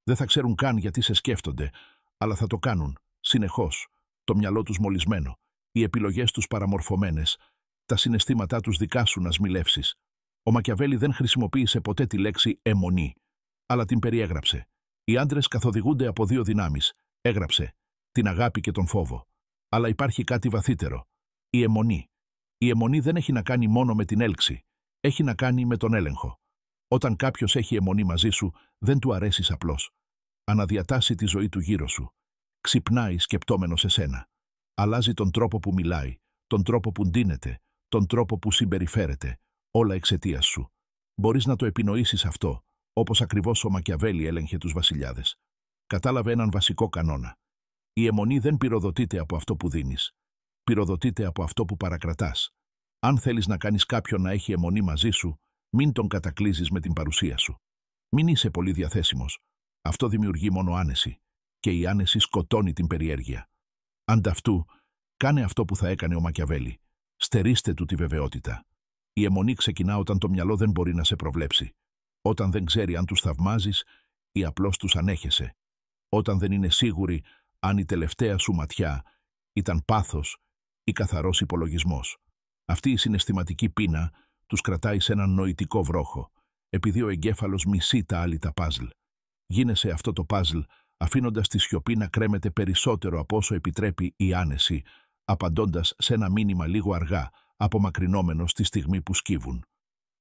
Δεν θα ξέρουν καν γιατί σε σκέφτονται, αλλά θα το κάνουν, συνεχώς, το μυαλό τους μολυσμένο, οι επιλογές τους παραμορφωμένες, τα συναισθήματά τους δικά σου να σμιλεύσεις. Ο Μακιαβέλη δεν χρησιμοποίησε ποτέ τη λέξη αιμονή, αλλά την περιέγραψε. Οι άντρες καθοδηγούνται από δύο δυνάμεις, έγραψε, την αγάπη και τον φόβο. Αλλά υπάρχει κάτι βαθύτερο, η αιμονή. Η αιμονή δεν έχει να κάνει μόνο με την έλξη, έχει να κάνει με τον έλεγχο. Όταν κάποιος έχει αιμονή μαζί σου, δεν του αρέσεις απλώς. Αναδιατάσσει τη ζωή του γύρω σου. Ξυπνάει σκεπτόμενος εσένα. Αλλάζει τον τρόπο που μιλάει, τον τρόπο που ντύνεται, τον τρόπο που συμπεριφέρεται, όλα εξαιτίας σου. Μπορείς να το επινοήσεις αυτό, όπως ακριβώς ο Μακιαβέλη έλεγχε τους βασιλιάδες. Κατάλαβε έναν βασικό κανόνα. Η αιμονή δεν πυροδοτείται από αυτό που δίνεις. Πυροδοτείται από αυτό που παρακρατάς. Αν θέλεις να κάνεις κάποιον να έχει αιμονή μαζί σου, μην τον κατακλείζεις με την παρουσία σου. Μην είσαι πολύ διαθέσιμος. Αυτό δημιουργεί μόνο άνεση. Και η άνεση σκοτώνει την περιέργεια. Ανταυτού, κάνε αυτό που θα έκανε ο Μακιαβέλη. Στερήστε του τη βεβαιότητα. Η αιμονή ξεκινά όταν το μυαλό δεν μπορεί να σε προβλέψει. Όταν δεν ξέρει αν τους θαυμάζεις ή απλώς τους ανέχεσαι. Όταν δεν είναι σίγουροι αν η τελευταία σου ματιά ήταν πάθος ή καθαρός υπολογισμός. Αυτή η συναισθηματική πείνα τους κρατάει σε έναν νοητικό βρόχο, επειδή ο εγκέφαλος μισεί τα άλυτα παζλ. Γίνεσαι αυτό το παζλ, αφήνοντας τη σιωπή να κρέμεται περισσότερο από όσο επιτρέπει η άνεση, απαντώντας σε ένα μήνυμα λίγο αργά, απομακρυνόμενο στη στιγμή που σκύβουν.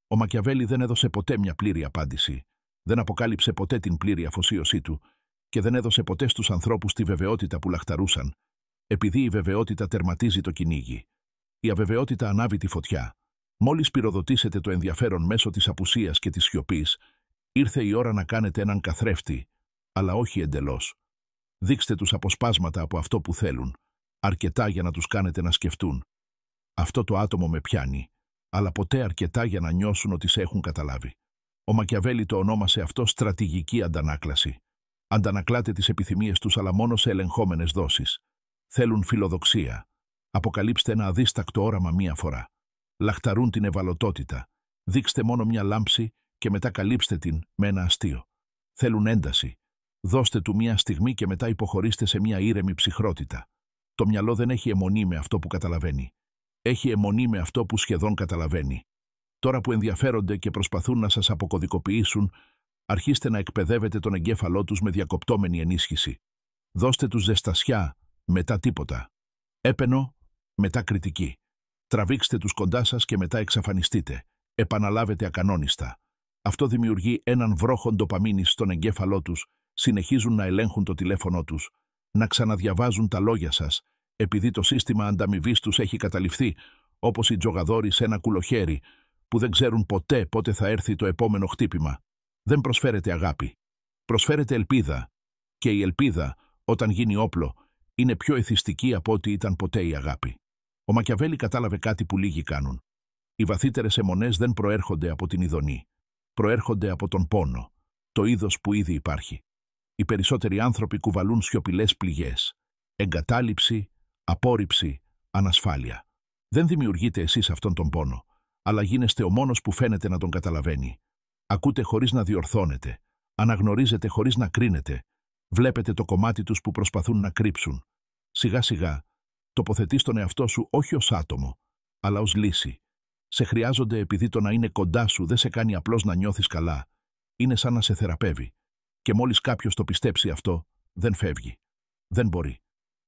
Ο Μακιαβέλη δεν έδωσε ποτέ μια πλήρη απάντηση, δεν αποκάλυψε ποτέ την πλήρη αφοσίωσή του και δεν έδωσε ποτέ στους ανθρώπους τη βεβαιότητα που λαχταρούσαν, επειδή η βεβαιότητα τερματίζει το κυνήγι. Η αβεβαιότητα ανάβει τη φωτιά. Μόλις πυροδοτήσετε το ενδιαφέρον μέσω της απουσίας και της σιωπής, ήρθε η ώρα να κάνετε έναν καθρέφτη, αλλά όχι εντελώς. Δείξτε τους αποσπάσματα από αυτό που θέλουν, αρκετά για να τους κάνετε να σκεφτούν. Αυτό το άτομο με πιάνει, αλλά ποτέ αρκετά για να νιώσουν ότι σε έχουν καταλάβει. Ο Μακιαβέλη το ονόμασε αυτό στρατηγική αντανάκλαση. Αντανακλάτε τις επιθυμίες τους, αλλά μόνο σε ελεγχόμενες δόσεις. Θέλουν φιλοδοξία. Αποκαλύψτε ένα αδίστακτο όραμα μία φορά. Λαχταρούν την ευαλωτότητα. Δείξτε μόνο μια λάμψη και μετά καλύψτε την με ένα αστείο. Θέλουν ένταση. Δώστε του μια στιγμή και μετά υποχωρήστε σε μια ήρεμη ψυχρότητα. Το μυαλό δεν έχει αιμονή με αυτό που καταλαβαίνει. Έχει αιμονή με αυτό που σχεδόν καταλαβαίνει. Τώρα που ενδιαφέρονται και προσπαθούν να σας αποκωδικοποιήσουν, αρχίστε να εκπαιδεύετε τον εγκέφαλό τους με διακοπτόμενη ενίσχυση. Δώστε τους ζεστασιά, μετά τίποτα. Έπαινο, μετά κριτική. Τραβήξτε τους κοντά σας και μετά εξαφανιστείτε. Επαναλάβετε ακανόνιστα. Αυτό δημιουργεί έναν βρόχο ντοπαμίνης στον εγκέφαλό τους, συνεχίζουν να ελέγχουν το τηλέφωνο τους, να ξαναδιαβάζουν τα λόγια σας, επειδή το σύστημα ανταμοιβής τους έχει καταληφθεί, όπως οι τζογαδόροι σε ένα κουλοχέρι, που δεν ξέρουν ποτέ πότε θα έρθει το επόμενο χτύπημα. Δεν προσφέρετε αγάπη. Προσφέρετε ελπίδα. Και η ελπίδα, όταν γίνει όπλο, είναι πιο εθιστική από ό,τι ήταν ποτέ η αγάπη. Ο Μακιαβέλη κατάλαβε κάτι που λίγοι κάνουν. Οι βαθύτερες αιμονές δεν προέρχονται από την ειδονή. Προέρχονται από τον πόνο, το είδος που ήδη υπάρχει. Οι περισσότεροι άνθρωποι κουβαλούν σιωπηλές πληγές. Εγκατάλειψη, απόρριψη, ανασφάλεια. Δεν δημιουργείτε εσείς αυτόν τον πόνο, αλλά γίνεστε ο μόνος που φαίνεται να τον καταλαβαίνει. Ακούτε χωρίς να διορθώνετε. Αναγνωρίζετε χωρίς να κρίνετε. Βλέπετε το κομμάτι τους που προσπαθούν να κρύψουν. Σιγά σιγά, τοποθετείς τον εαυτό σου όχι ως άτομο, αλλά ως λύση. Σε χρειάζονται επειδή το να είναι κοντά σου δεν σε κάνει απλώς να νιώθεις καλά. Είναι σαν να σε θεραπεύει. Και μόλις κάποιος το πιστέψει αυτό, δεν φεύγει. Δεν μπορεί.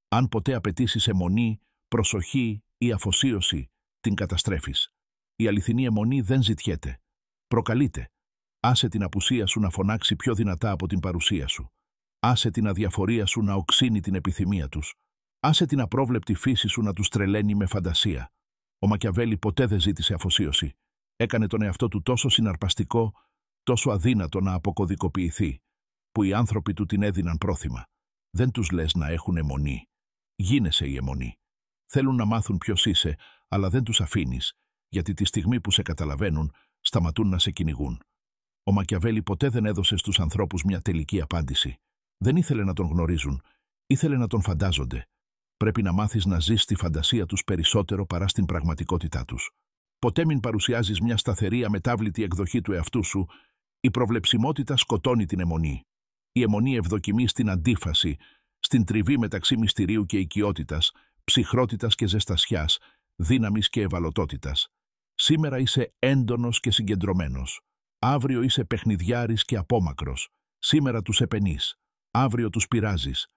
Αν ποτέ απαιτήσεις αιμονή, προσοχή ή αφοσίωση, την καταστρέφεις. Η αληθινή αιμονή δεν ζητιέται. Προκαλείται. Άσε την απουσία σου να φωνάξει πιο δυνατά από την παρουσία σου. Άσε την αδιαφορία σου να οξύνει την επιθυμία τους. Άσε την απρόβλεπτη φύση σου να τους τρελαίνει με φαντασία. Ο Μακιαβέλη ποτέ δεν ζήτησε αφοσίωση. Έκανε τον εαυτό του τόσο συναρπαστικό, τόσο αδύνατο να αποκωδικοποιηθεί, που οι άνθρωποι του την έδιναν πρόθυμα. Δεν τους λες να έχουν αιμονή. Γίνεσαι η αιμονή. Θέλουν να μάθουν ποιος είσαι, αλλά δεν τους αφήνεις, γιατί τη στιγμή που σε καταλαβαίνουν, σταματούν να σε κυνηγούν. Ο Μακιαβέλη ποτέ δεν έδωσε στους ανθρώπους μια τελική απάντηση. Δεν ήθελε να τον γνωρίζουν, ήθελε να τον φαντάζονται. Πρέπει να μάθεις να ζεις στη φαντασία τους περισσότερο παρά στην πραγματικότητά τους. Ποτέ μην παρουσιάζεις μια σταθερή αμετάβλητη εκδοχή του εαυτού σου. Η προβλεψιμότητα σκοτώνει την αιμονή. Η αιμονή ευδοκιμεί στην αντίφαση, στην τριβή μεταξύ μυστηρίου και οικειότητας, ψυχρότητας και ζεστασιάς, δύναμης και ευαλωτότητας. Σήμερα είσαι έντονος και συγκεντρωμένος. Αύριο είσαι παιχνιδιάρης και απόμακρος. Σήμερα τους επενείς. Αύριο τους πειράζεις.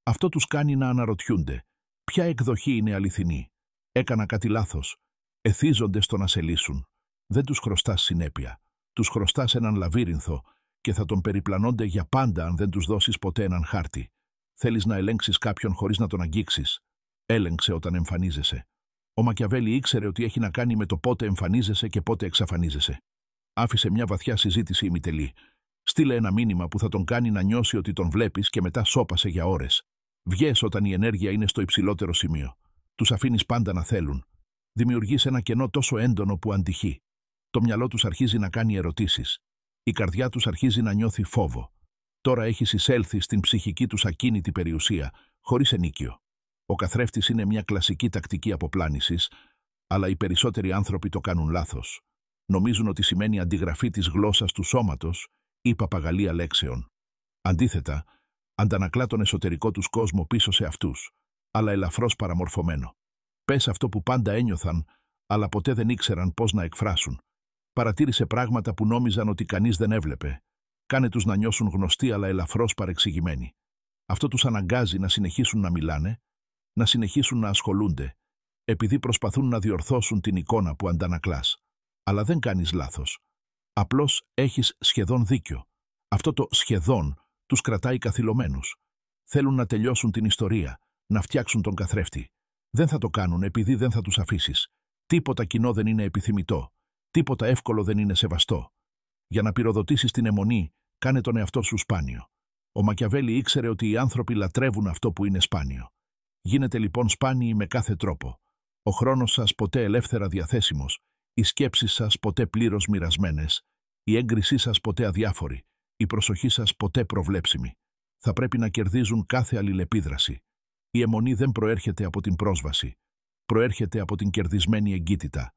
Αυτό τους κάνει να αναρωτιούνται. Ποια εκδοχή είναι αληθινή? Έκανα κάτι λάθος. Εθίζονται στο να σε λύσουν. Δεν τους χρωστάς συνέπεια. Τους χρωστάς έναν λαβύρινθο και θα τον περιπλανώνται για πάντα αν δεν τους δώσεις ποτέ έναν χάρτη. Θέλεις να ελέγξεις κάποιον χωρίς να τον αγγίξεις? Έλεγξε όταν εμφανίζεσαι. Ο Μακιαβέλη ήξερε ότι έχει να κάνει με το πότε εμφανίζεσαι και πότε εξαφανίζεσαι. Άφησε μια βαθιά συζήτηση ημιτελή. Στείλε ένα μήνυμα που θα τον κάνει να νιώσει ότι τον βλέπεις και μετά σώπασε για ώρες. Βγες όταν η ενέργεια είναι στο υψηλότερο σημείο. Τους αφήνεις πάντα να θέλουν. Δημιουργείς ένα κενό τόσο έντονο που αντυχεί. Το μυαλό τους αρχίζει να κάνει ερωτήσεις. Η καρδιά τους αρχίζει να νιώθει φόβο. Τώρα έχεις εισέλθει στην ψυχική τους ακίνητη περιουσία, χωρίς ενίκιο. Ο καθρέφτης είναι μια κλασική τακτική αποπλάνησης, αλλά οι περισσότεροι άνθρωποι το κάνουν λάθος. Νομίζουν ότι σημαίνει αντιγραφή της γλώσσας του σώματος ή παπαγαλία λέξεων. Αντίθετα, αντανακλά τον εσωτερικό τους κόσμο πίσω σε αυτούς, αλλά ελαφρώς παραμορφωμένο. Πες αυτό που πάντα ένιωθαν, αλλά ποτέ δεν ήξεραν πώς να εκφράσουν. Παρατήρησε πράγματα που νόμιζαν ότι κανείς δεν έβλεπε. Κάνε τους να νιώσουν γνωστοί αλλά ελαφρώς παρεξηγημένοι. Αυτό τους αναγκάζει να συνεχίσουν να μιλάνε, να συνεχίσουν να ασχολούνται, επειδή προσπαθούν να διορθώσουν την εικόνα που αντανακλάς. Αλλά δεν κάνεις λάθος. Απλώς έχεις σχεδόν δίκιο. Αυτό το σχεδόν τους κρατάει καθυλωμένους. Θέλουν να τελειώσουν την ιστορία, να φτιάξουν τον καθρέφτη. Δεν θα το κάνουν επειδή δεν θα τους αφήσεις. Τίποτα κοινό δεν είναι επιθυμητό. Τίποτα εύκολο δεν είναι σεβαστό. Για να πυροδοτήσεις την αιμονή, κάνε τον εαυτό σου σπάνιο. Ο Μακιαβέλη ήξερε ότι οι άνθρωποι λατρεύουν αυτό που είναι σπάνιο. Γίνετε λοιπόν σπάνιοι με κάθε τρόπο. Ο χρόνος σας ποτέ ελεύθερα διαθέσιμος, οι σκέψεις σας ποτέ πλήρως μοιρασμένες, η έγκρισή σας ποτέ αδιάφορη, η προσοχή σας ποτέ προβλέψιμη. Θα πρέπει να κερδίζουν κάθε αλληλεπίδραση. Η αιμονή δεν προέρχεται από την πρόσβαση. Προέρχεται από την κερδισμένη εγκύτητα.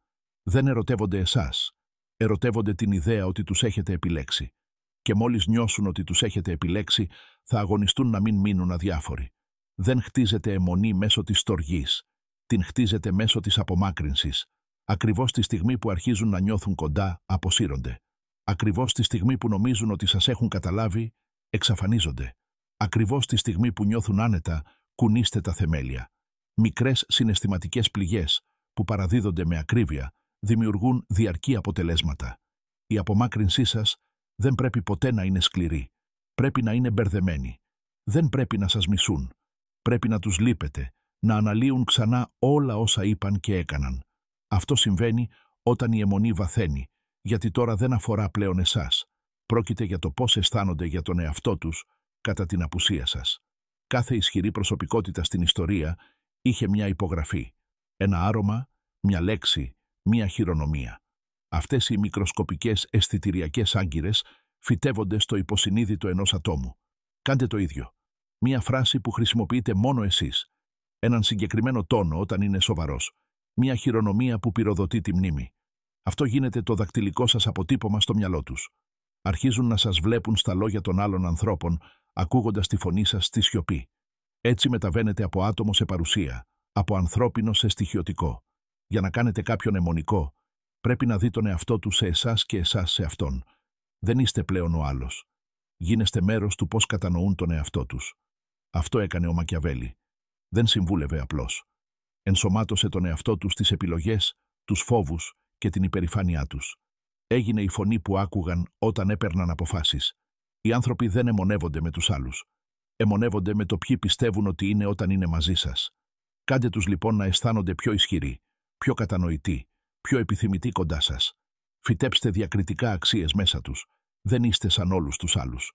Δεν ερωτεύονται εσάς. Ερωτεύονται την ιδέα ότι τους έχετε επιλέξει. Και μόλις νιώσουν ότι τους έχετε επιλέξει, θα αγωνιστούν να μην μείνουν αδιάφοροι. Δεν χτίζεται αιμονή μέσω της στοργής. Την χτίζεται μέσω της απομάκρυνσης. Ακριβώς τη στιγμή που αρχίζουν να νιώθουν κοντά, αποσύρονται. Ακριβώς τη στιγμή που νομίζουν ότι σας έχουν καταλάβει, εξαφανίζονται. Ακριβώς τη στιγμή που νιώθουν άνετα, κουνήστε τα θεμέλια. Μικρές συναισθηματικές πληγές που παραδίδονται με ακρίβεια δημιουργούν διαρκή αποτελέσματα. Η απομάκρυνσή σας δεν πρέπει ποτέ να είναι σκληρή. Πρέπει να είναι μπερδεμένη. Δεν πρέπει να σας μισούν. Πρέπει να τους λείπετε, να αναλύουν ξανά όλα όσα είπαν και έκαναν. Αυτό συμβαίνει όταν η αιμονή βαθαίνει, γιατί τώρα δεν αφορά πλέον εσάς. Πρόκειται για το πώς αισθάνονται για τον εαυτό τους κατά την απουσία σας. Κάθε ισχυρή προσωπικότητα στην ιστορία είχε μια υπογραφή, ένα άρωμα, μια λέξη, μια χειρονομία. Αυτές οι μικροσκοπικές αισθητηριακές άγκυρες φυτεύονται στο υποσυνείδητο ενός ατόμου. Κάντε το ίδιο. Μια φράση που χρησιμοποιείτε μόνο εσείς. Έναν συγκεκριμένο τόνο όταν είναι σοβαρός. Μια χειρονομία που πυροδοτεί τη μνήμη. Αυτό γίνεται το δακτυλικό σας αποτύπωμα στο μυαλό τους. Αρχίζουν να σας βλέπουν στα λόγια των άλλων ανθρώπων, ακούγοντας τη φωνή σας στη σιωπή. Έτσι μεταβαίνετε από άτομο σε παρουσία, από ανθρώπινο σε στοιχειωτικό. Για να κάνετε κάποιον αιμονικό, πρέπει να δει τον εαυτό του σε εσάς και εσάς σε αυτόν. Δεν είστε πλέον ο άλλος. Γίνεστε μέρος του πώς κατανοούν τον εαυτό τους. Αυτό έκανε ο Μακιαβέλη. Δεν συμβούλευε απλώς. Ενσωμάτωσε τον εαυτό του στις επιλογές, τους φόβους και την υπερηφάνειά τους. Έγινε η φωνή που άκουγαν όταν έπαιρναν αποφάσεις. Οι άνθρωποι δεν αιμονεύονται με τους άλλους. Αιμονεύονται με το ποιοι πιστεύουν ότι είναι όταν είναι μαζί σας. Κάντε τους λοιπόν να αισθάνονται πιο ισχυροί, πιο κατανοητοί, πιο επιθυμητοί κοντά σας. Φυτέψτε διακριτικά αξίες μέσα τους. Δεν είστε σαν όλους τους άλλους.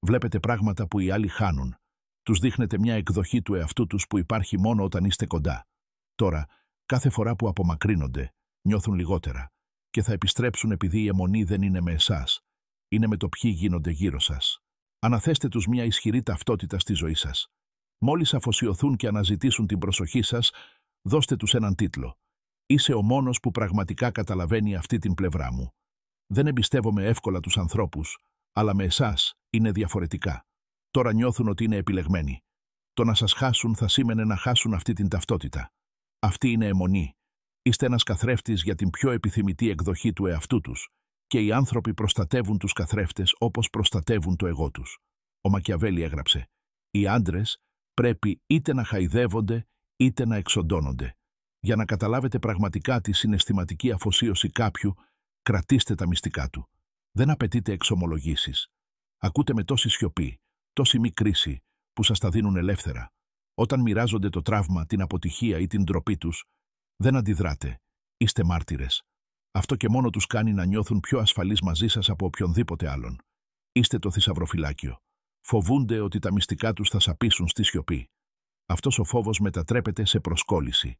Βλέπετε πράγματα που οι άλλοι χάνουν. Τους δείχνετε μια εκδοχή του εαυτού τους που υπάρχει μόνο όταν είστε κοντά. Τώρα, κάθε φορά που απομακρύνονται, νιώθουν λιγότερα και θα επιστρέψουν επειδή η αιμονή δεν είναι με εσάς. Είναι με το ποιοι γίνονται γύρω σας. Αναθέστε τους μια ισχυρή ταυτότητα στη ζωή σας. Μόλις αφοσιωθούν και αναζητήσουν την προσοχή σας, δώστε τους έναν τίτλο. Είσαι ο μόνος που πραγματικά καταλαβαίνει αυτή την πλευρά μου. Δεν εμπιστεύομαι εύκολα τους ανθρώπους, αλλά με εσάς είναι διαφορετικά. Τώρα νιώθουν ότι είναι επιλεγμένοι. Το να σας χάσουν θα σήμαινε να χάσουν αυτή την ταυτότητα. Αυτή είναι αιμονή. Είστε ένας καθρέφτης για την πιο επιθυμητή εκδοχή του εαυτού τους και οι άνθρωποι προστατεύουν τους καθρέφτες όπως προστατεύουν το εγώ τους. Ο Μακιαβέλη έγραψε: οι άντρες πρέπει είτε να χαϊδεύονται είτε να εξοντώνονται. Για να καταλάβετε πραγματικά τη συναισθηματική αφοσίωση κάποιου, κρατήστε τα μυστικά του. Δεν απαιτείτε εξομολογήσεις. Ακούτε με τόση σιωπή, τόση μη κρίση, που σας τα δίνουν ελεύθερα. Όταν μοιράζονται το τραύμα, την αποτυχία ή την ντροπή τους, δεν αντιδράτε. Είστε μάρτυρες. Αυτό και μόνο τους κάνει να νιώθουν πιο ασφαλείς μαζί σας από οποιονδήποτε άλλον. Είστε το θησαυροφυλάκιο. Φοβούνται ότι τα μυστικά τους θα σαπίσουν στη σιωπή. Αυτός ο φόβος μετατρέπεται σε προσκόλληση.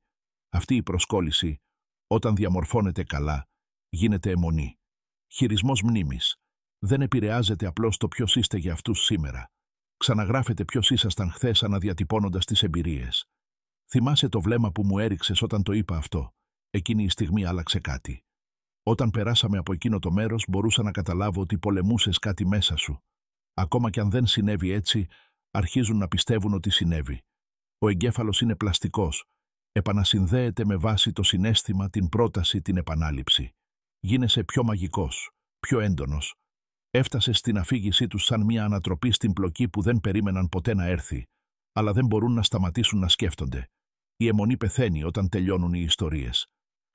Αυτή η προσκόλληση, όταν διαμορφώνεται καλά, γίνεται αιμονή. Χειρισμός μνήμης. Δεν επηρεάζεται απλώς το ποιος είστε για αυτούς σήμερα. Ξαναγράφετε ποιος ήσασταν χθες αναδιατυπώνοντας τις εμπειρίες. Θυμάσαι το βλέμμα που μου έριξες όταν το είπα αυτό. Εκείνη η στιγμή άλλαξε κάτι. Όταν περάσαμε από εκείνο το μέρος, μπορούσα να καταλάβω ότι πολεμούσες κάτι μέσα σου. Ακόμα κι αν δεν συνέβη έτσι, αρχίζουν να πιστεύουν ότι συνέβη. Ο εγκέφαλος είναι πλαστικός. Επανασυνδέεται με βάση το συναίσθημα, την πρόταση, την επανάληψη. Γίνεσαι πιο μαγικός, πιο έντονος. Έφτασες στην αφήγησή τους σαν μια ανατροπή στην πλοκή που δεν περίμεναν ποτέ να έρθει, αλλά δεν μπορούν να σταματήσουν να σκέφτονται. Η αιμονή πεθαίνει όταν τελειώνουν οι ιστορίες.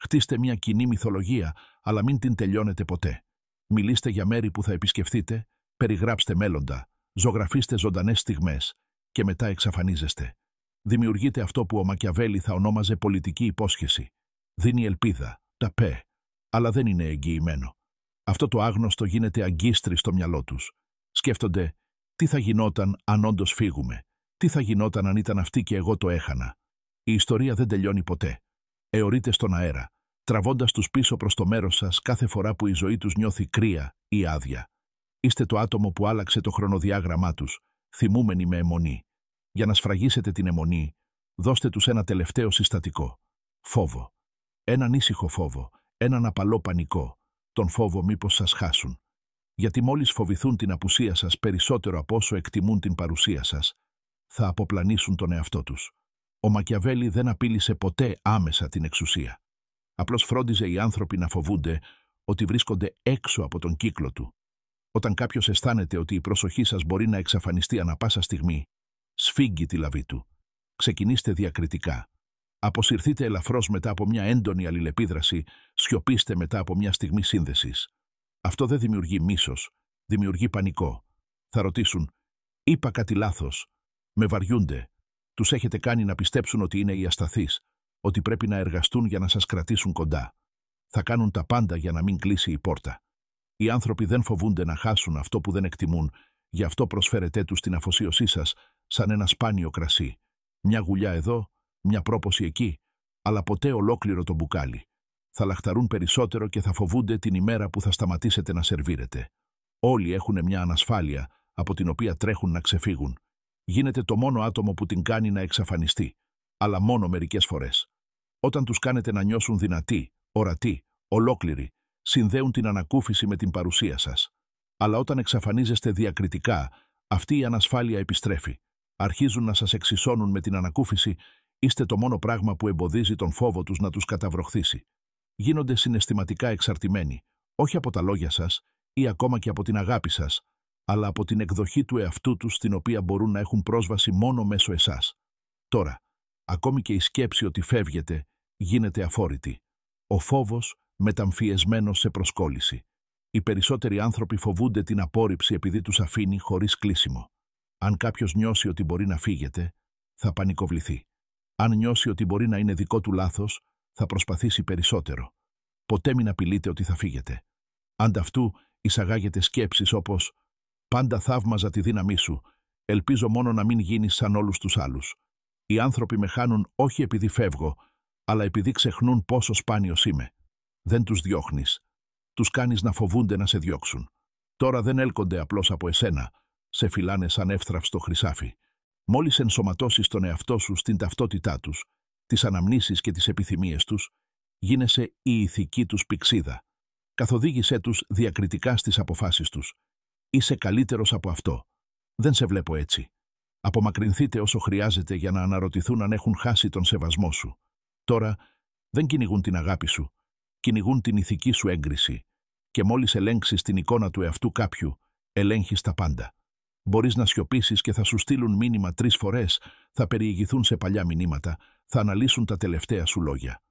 Χτίστε μια κοινή μυθολογία, αλλά μην την τελειώνετε ποτέ. Μιλήστε για μέρη που θα επισκεφθείτε, περιγράψτε μέλλοντα, ζωγραφίστε ζωντανές στιγμές και μετά εξαφανίζεστε. Δημιουργείτε αυτό που ο Μακιαβέλη θα ονόμαζε πολιτική υπόσχεση. Δίνει ελπίδα, ταπέ, αλλά δεν είναι εγγυημένο. Αυτό το άγνωστο γίνεται αγκίστρι στο μυαλό τους. Σκέφτονται, τι θα γινόταν αν όντως φύγουμε, τι θα γινόταν αν ήταν αυτή και εγώ το έχανα. Η ιστορία δεν τελειώνει ποτέ. Αιωρείται στον αέρα, τραβώντας τους πίσω προς το μέρος σας κάθε φορά που η ζωή τους νιώθει κρύα ή άδεια. Είστε το άτομο που άλλαξε το χρονοδιάγραμμά τους, θυμούμενοι με αιμονή. Για να σφραγίσετε την αιμονή, δώστε τους ένα τελευταίο συστατικό. Φόβο. Έναν ήσυχο φόβο, έναν απαλό πανικό. Τον φόβο μήπως σας χάσουν. Γιατί μόλις φοβηθούν την απουσία σας περισσότερο από όσο εκτιμούν την παρουσία σας, θα αποπλανήσουν τον εαυτό τους. Ο Μακιαβέλη δεν απείλησε ποτέ άμεσα την εξουσία. Απλώς φρόντιζε οι άνθρωποι να φοβούνται ότι βρίσκονται έξω από τον κύκλο του. Όταν κάποιος αισθάνεται ότι η προσοχή σας μπορεί να εξαφανιστεί ανα πάσα στιγμή, σφίγγει τη λαβή του. Ξεκινήστε διακριτικά. Αποσυρθείτε ελαφρώς μετά από μια έντονη αλληλεπίδραση, σιωπήστε μετά από μια στιγμή σύνδεσης. Αυτό δεν δημιουργεί μίσος, δημιουργεί πανικό. Θα ρωτήσουν, είπα κάτι λάθος, με βαριούνται. Τους έχετε κάνει να πιστέψουν ότι είναι οι ασταθείς, ότι πρέπει να εργαστούν για να σας κρατήσουν κοντά. Θα κάνουν τα πάντα για να μην κλείσει η πόρτα. Οι άνθρωποι δεν φοβούνται να χάσουν αυτό που δεν εκτιμούν, γι' αυτό προσφέρετε τους την αφοσίωσή σας σαν ένα σπάνιο κρασί. Μια γουλιά εδώ, μια πρόποση εκεί, αλλά ποτέ ολόκληρο το μπουκάλι. Θα λαχταρούν περισσότερο και θα φοβούνται την ημέρα που θα σταματήσετε να σερβίρετε. Όλοι έχουν μια ανασφάλεια από την οποία τρέχουν να ξεφύγουν. Γίνετε το μόνο άτομο που την κάνει να εξαφανιστεί, αλλά μόνο μερικές φορές. Όταν τους κάνετε να νιώσουν δυνατοί, ορατοί, ολόκληροι, συνδέουν την ανακούφιση με την παρουσία σας. Αλλά όταν εξαφανίζεστε διακριτικά, αυτή η ανασφάλεια επιστρέφει. Αρχίζουν να σας εξισώνουν με την ανακούφιση, είστε το μόνο πράγμα που εμποδίζει τον φόβο τους να τους καταβροχθήσει. Γίνονται συναισθηματικά εξαρτημένοι, όχι από τα λόγια σας ή ακόμα και από την αγάπη σας, αλλά από την εκδοχή του εαυτού τους στην οποία μπορούν να έχουν πρόσβαση μόνο μέσω εσάς. Τώρα, ακόμη και η σκέψη ότι φεύγετε γίνεται αφόρητη. Ο φόβος μεταμφιεσμένος σε προσκόλληση. Οι περισσότεροι άνθρωποι φοβούνται την απόρριψη επειδή τους αφήνει χωρίς κλείσιμο. Αν κάποιος νιώσει ότι μπορεί να φύγετε, θα πανικοβληθεί. Αν νιώσει ότι μπορεί να είναι δικό του λάθος, θα προσπαθήσει περισσότερο. Ποτέ μην απειλείτε ότι θα φύγετε. Ανταυτού εισαγάγετε σκέψεις όπως «Πάντα θαύμαζα τη δύναμή σου, ελπίζω μόνο να μην γίνεις σαν όλους τους άλλους». Οι άνθρωποι με χάνουν όχι επειδή φεύγω, αλλά επειδή ξεχνούν πόσο σπάνιος είμαι. Δεν τους διώχνεις. Τους κάνεις να φοβούνται να σε διώξουν. Τώρα δεν έλκονται απλώς από εσένα, σε φυλάνε σαν εύθραυστο χρυσάφι. Μόλις ενσωματώσεις τον εαυτό σου στην ταυτότητά τους, τις αναμνήσεις και τις επιθυμίες τους, γίνεσαι η ηθική τους πυξίδα. Καθοδήγησέ τους διακριτικά στις αποφάσεις τους. Είσαι καλύτερος από αυτό. Δεν σε βλέπω έτσι. Απομακρυνθείτε όσο χρειάζεται για να αναρωτηθούν αν έχουν χάσει τον σεβασμό σου. Τώρα δεν κυνηγούν την αγάπη σου, κυνηγούν την ηθική σου έγκριση. Και μόλις ελέγξεις την εικόνα του εαυτού κάποιου, ελέγχεις τα πάντα. Μπορείς να σιωπήσεις και θα σου στείλουν μήνυμα 3 φορές, θα περιηγηθούν σε παλιά μηνύματα, θα αναλύσουν τα τελευταία σου λόγια.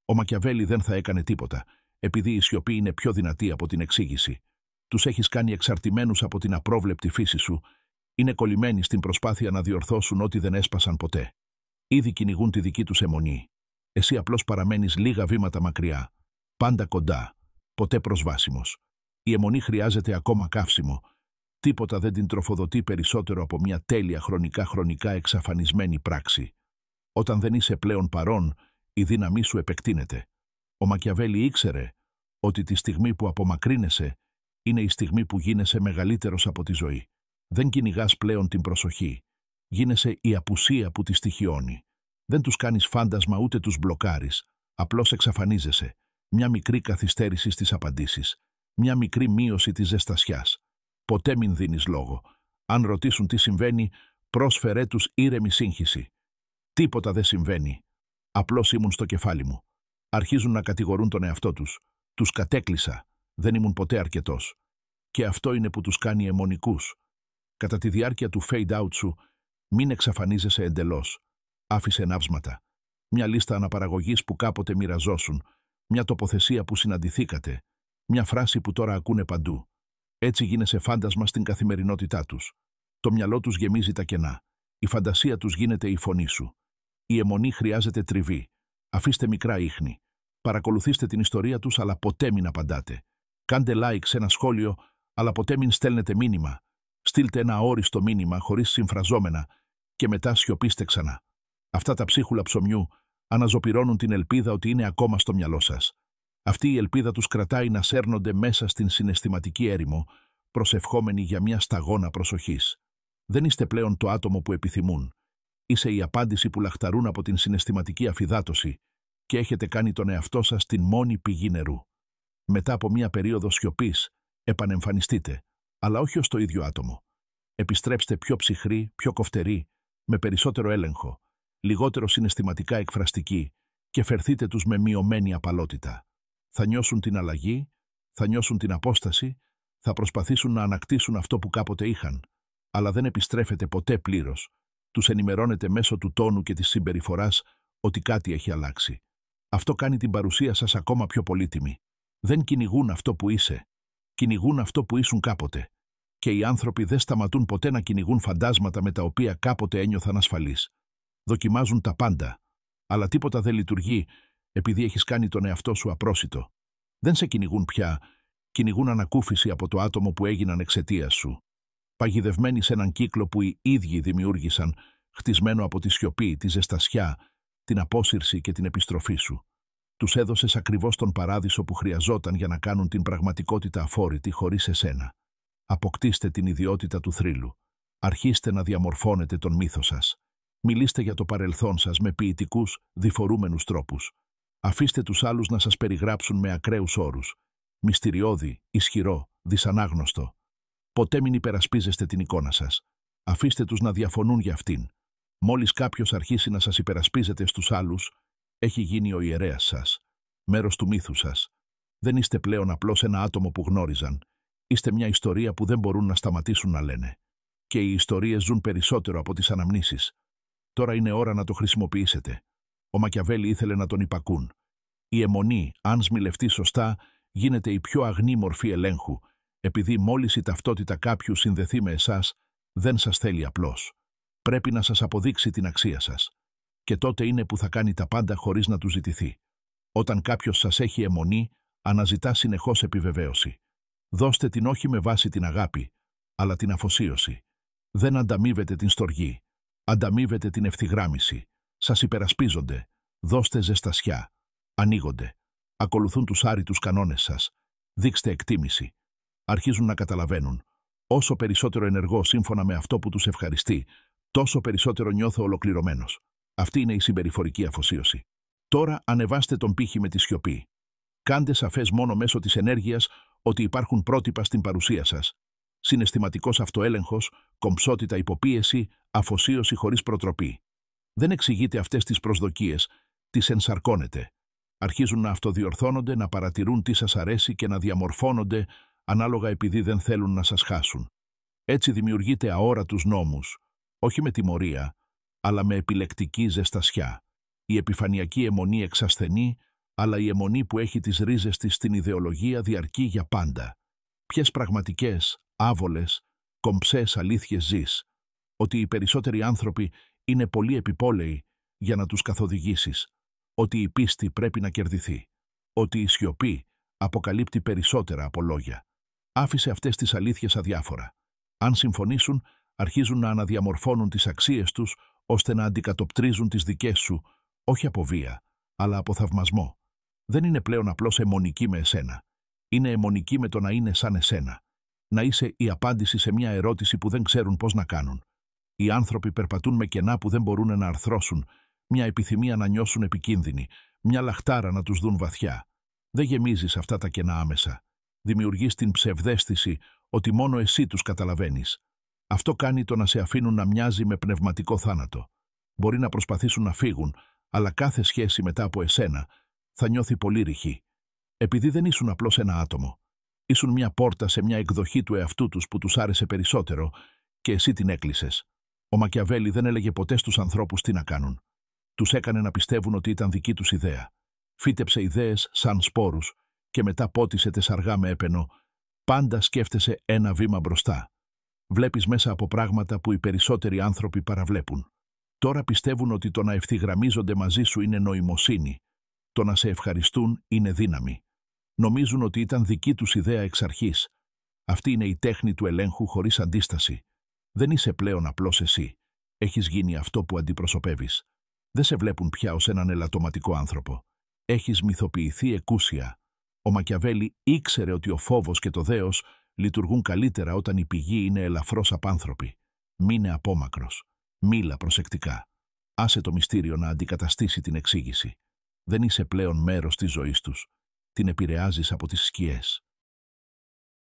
Ο Μακιαβέλη δεν θα έκανε τίποτα, επειδή η σιωπή είναι πιο δυνατή από την εξήγηση. Τους έχεις κάνει εξαρτημένους από την απρόβλεπτη φύση σου, είναι κολλημένοι στην προσπάθεια να διορθώσουν ό,τι δεν έσπασαν ποτέ. Ήδη κυνηγούν τη δική τους αιμονή. Εσύ απλώς παραμένεις λίγα βήματα μακριά, πάντα κοντά, ποτέ προσβάσιμος. Η αιμονή χρειάζεται ακόμα καύσιμο. Τίποτα δεν την τροφοδοτεί περισσότερο από μια τέλεια χρονικά εξαφανισμένη πράξη. Όταν δεν είσαι πλέον παρόν, η δύναμή σου επεκτείνεται. Ο Μακιαβέλη ήξερε ότι τη στιγμή που απομακρύνεσαι είναι η στιγμή που γίνεσαι μεγαλύτερος από τη ζωή. Δεν κυνηγάς πλέον την προσοχή. Γίνεσαι η απουσία που τη στοιχιώνει. Δεν τους κάνεις φάντασμα ούτε τους μπλοκάρεις. Απλώς εξαφανίζεσαι. Μια μικρή καθυστέρηση στις απαντήσεις. Μια μικρή μείωση της ζεστασιάς. Ποτέ μην δίνεις λόγο. Αν ρωτήσουν τι συμβαίνει, πρόσφερέ τους ήρεμη σύγχυση. Τίποτα δεν συμβαίνει. Απλώς ήμουν στο κεφάλι μου. Αρχίζουν να κατηγορούν τον εαυτό τους. Τους κατέκλυσα. Δεν ήμουν ποτέ αρκετός. Και αυτό είναι που τους κάνει αιμονικούς. Κατά τη διάρκεια του fade-out σου, μην εξαφανίζεσαι εντελώς. Άφησε ναύσματα. Μια λίστα αναπαραγωγής που κάποτε μοιραζόσουν. Μια τοποθεσία που συναντηθήκατε. Μια φράση που τώρα ακούνε παντού. Έτσι γίνεσαι φάντασμα στην καθημερινότητά τους. Το μυαλό τους γεμίζει τα κενά. Η φαντασία τους γίνεται η φωνή σου. Η αιμονή χρειάζεται τριβή. Αφήστε μικρά ίχνη. Παρακολουθήστε την ιστορία τους, αλλά ποτέ μην απαντάτε. Κάντε like σε ένα σχόλιο, αλλά ποτέ μην στέλνετε μήνυμα. Στείλτε ένα αόριστο μήνυμα χωρίς συμφραζόμενα και μετά σιωπήστε ξανά. Αυτά τα ψίχουλα ψωμιού αναζωπυρώνουν την ελπίδα ότι είναι ακόμα στο μυαλό σας. Αυτή η ελπίδα τους κρατάει να σέρνονται μέσα στην συναισθηματική έρημο, προσευχόμενοι για μια σταγόνα προσοχής. Δεν είστε πλέον το άτομο που επιθυμούν. Είσαι η απάντηση που λαχταρούν από την συναισθηματική αφυδάτωση και έχετε κάνει τον εαυτό σας την μόνη πηγή νερού. Μετά από μια περίοδο σιωπής, επανεμφανιστείτε, αλλά όχι ως το ίδιο άτομο. Επιστρέψτε πιο ψυχροί, πιο κοφτεροί, με περισσότερο έλεγχο, λιγότερο συναισθηματικά εκφραστικοί και φερθείτε τους με μειωμένη απαλότητα. Θα νιώσουν την αλλαγή, θα νιώσουν την απόσταση, θα προσπαθήσουν να ανακτήσουν αυτό που κάποτε είχαν, αλλά δεν επιστρέφετε ποτέ πλήρως. Τους ενημερώνετε μέσω του τόνου και της συμπεριφοράς ότι κάτι έχει αλλάξει. Αυτό κάνει την παρουσία σας ακόμα πιο πολύτιμη. Δεν κυνηγούν αυτό που είσαι. Κυνηγούν αυτό που ήσουν κάποτε. Και οι άνθρωποι δεν σταματούν ποτέ να κυνηγούν φαντάσματα με τα οποία κάποτε ένιωθαν ασφαλείς. Δοκιμάζουν τα πάντα, αλλά τίποτα δεν λειτουργεί επειδή έχεις κάνει τον εαυτό σου απρόσιτο. Δεν σε κυνηγούν πια, κυνηγούν ανακούφιση από το άτομο που έγιναν εξαιτίας σου. Παγιδευμένοι σε έναν κύκλο που οι ίδιοι δημιούργησαν, χτισμένο από τη σιωπή, τη ζεστασιά, την απόσυρση και την επιστροφή σου. Τους έδωσες ακριβώς τον παράδεισο που χρειαζόταν για να κάνουν την πραγματικότητα αφόρητη χωρίς εσένα. Αποκτήστε την ιδιότητα του θρύλου. Αρχίστε να διαμορφώνετε τον μύθο σας. Μιλήστε για το παρελθόν σας με ποιητικούς, διφορούμενους τρόπους. Αφήστε τους άλλους να σας περιγράψουν με ακραίους όρους. Μυστηριώδη, ισχυρό, δυσανάγνωστο. Ποτέ μην υπερασπίζεστε την εικόνα σας. Αφήστε τους να διαφωνούν για αυτήν. Μόλις κάποιος αρχίσει να σας υπερασπίζεται στους άλλους, έχει γίνει ο ιερέας σας, μέρος του μύθου σας. Δεν είστε πλέον απλώς ένα άτομο που γνώριζαν. Είστε μια ιστορία που δεν μπορούν να σταματήσουν να λένε. Και οι ιστορίες ζουν περισσότερο από τις αναμνήσεις. Τώρα είναι ώρα να το χρησιμοποιήσετε. Ο Μακιαβέλη ήθελε να τον υπακούν. Η αιμονή, αν σμιλευτεί σωστά, γίνεται η πιο αγνή μορφή ελέγχου, επειδή μόλις η ταυτότητα κάποιου συνδεθεί με εσάς, δεν σας θέλει απλώς. Πρέπει να σας αποδείξει την αξία σας. Και τότε είναι που θα κάνει τα πάντα χωρίς να του ζητηθεί. Όταν κάποιος σας έχει αιμονή, αναζητά συνεχώς επιβεβαίωση. Δώστε την όχι με βάση την αγάπη, αλλά την αφοσίωση. Δεν ανταμείβετε την στοργή. Ανταμείβετε την ευθυγράμμιση. Σας υπερασπίζονται. Δώστε ζεστασιά. Ανοίγονται. Ακολουθούν τους άρρητους κανόνες σας. Δείξτε εκτίμηση. Αρχίζουν να καταλαβαίνουν. Όσο περισσότερο ενεργώ σύμφωνα με αυτό που τους ευχαριστεί, τόσο περισσότερο νιώθω ολοκληρωμένος. Αυτή είναι η συμπεριφορική αφοσίωση. Τώρα ανεβάστε τον πύχη με τη σιωπή. Κάντε σαφές μόνο μέσω της ενέργειας ότι υπάρχουν πρότυπα στην παρουσία σας. Συναισθηματικός αυτοέλεγχος, κομψότητα υποπίεση, αφοσίωση χωρίς προτροπή. Δεν εξηγείται αυτές τις προσδοκίες, τις ενσαρκώνεται. Αρχίζουν να αυτοδιορθώνονται, να παρατηρούν τι σας αρέσει και να διαμορφώνονται ανάλογα επειδή δεν θέλουν να σας χάσουν. Έτσι δημιουργείται αόρατους νόμους, όχι με τιμωρία, αλλά με επιλεκτική ζεστασιά. Η επιφανειακή αιμονή εξασθενεί, αλλά η αιμονή που έχει τις ρίζες της στην ιδεολογία διαρκεί για πάντα. Ποιες πραγματικές, άβολες, κομψές αλήθειες ζεις? Ότι οι περισσότεροι άνθρωποι είναι πολύ επιπόλαιοι για να τους καθοδηγήσεις. Ότι η πίστη πρέπει να κερδιθεί. Ότι η σιωπή αποκαλύπτει περισσότερα από λόγια. Άφησε αυτές τις αλήθειες αδιάφορα. Αν συμφωνήσουν, αρχίζουν να αναδιαμορφώνουν τις αξίες τους, ώστε να αντικατοπτρίζουν τις δικές σου, όχι από βία, αλλά από θαυμασμό. Δεν είναι πλέον απλώς αιμονική με εσένα. Είναι αιμονική με το να είναι σαν εσένα. Να είσαι η απάντηση σε μια ερώτηση που δεν ξέρουν πώς να κάνουν. Οι άνθρωποι περπατούν με κενά που δεν μπορούν να αρθρώσουν, μια επιθυμία να νιώσουν επικίνδυνοι, μια λαχτάρα να τους δουν βαθιά. Δεν γεμίζεις αυτά τα κενά άμεσα. Δημιουργείς την ψευδαίσθηση ότι μόνο εσύ τους καταλαβαίνεις. Αυτό κάνει το να σε αφήνουν να μοιάζει με πνευματικό θάνατο. Μπορεί να προσπαθήσουν να φύγουν, αλλά κάθε σχέση μετά από εσένα θα νιώθει πολύ ρηχή. Επειδή δεν ήσουν απλώς ένα άτομο. Ήσουν μια πόρτα σε μια εκδοχή του εαυτού τους που τους άρεσε περισσότερο και εσύ την έκλεισες. Ο Μακιαβέλη δεν έλεγε ποτέ στους ανθρώπους τι να κάνουν. Τους έκανε να πιστεύουν ότι ήταν δική τους ιδέα. Φύτεψε ιδέες σαν σπόρους και μετά πότισε τεσσαργά με έπαινο. Πάντα σκέφτεσαι ένα βήμα μπροστά. Βλέπεις μέσα από πράγματα που οι περισσότεροι άνθρωποι παραβλέπουν. Τώρα πιστεύουν ότι το να ευθυγραμμίζονται μαζί σου είναι νοημοσύνη. Το να σε ευχαριστούν είναι δύναμη. Νομίζουν ότι ήταν δική τους ιδέα εξ αρχής. Αυτή είναι η τέχνη του ελέγχου χωρίς αντίσταση. Δεν είσαι πλέον απλώς εσύ. Έχεις γίνει αυτό που αντιπροσωπεύεις. Δεν σε βλέπουν πια ως έναν ελαττωματικό άνθρωπο. Έχεις μυθοποιηθεί εκούσια. Ο Μακιαβέλη ήξερε ότι ο φόβος και το δέος λειτουργούν καλύτερα όταν η πηγή είναι ελαφρώς απάνθρωπη. Μείνε απόμακρος. Μίλα προσεκτικά. Άσε το μυστήριο να αντικαταστήσει την εξήγηση. Δεν είσαι πλέον μέρος της ζωής τους. Την επηρεάζεις από τις σκιές.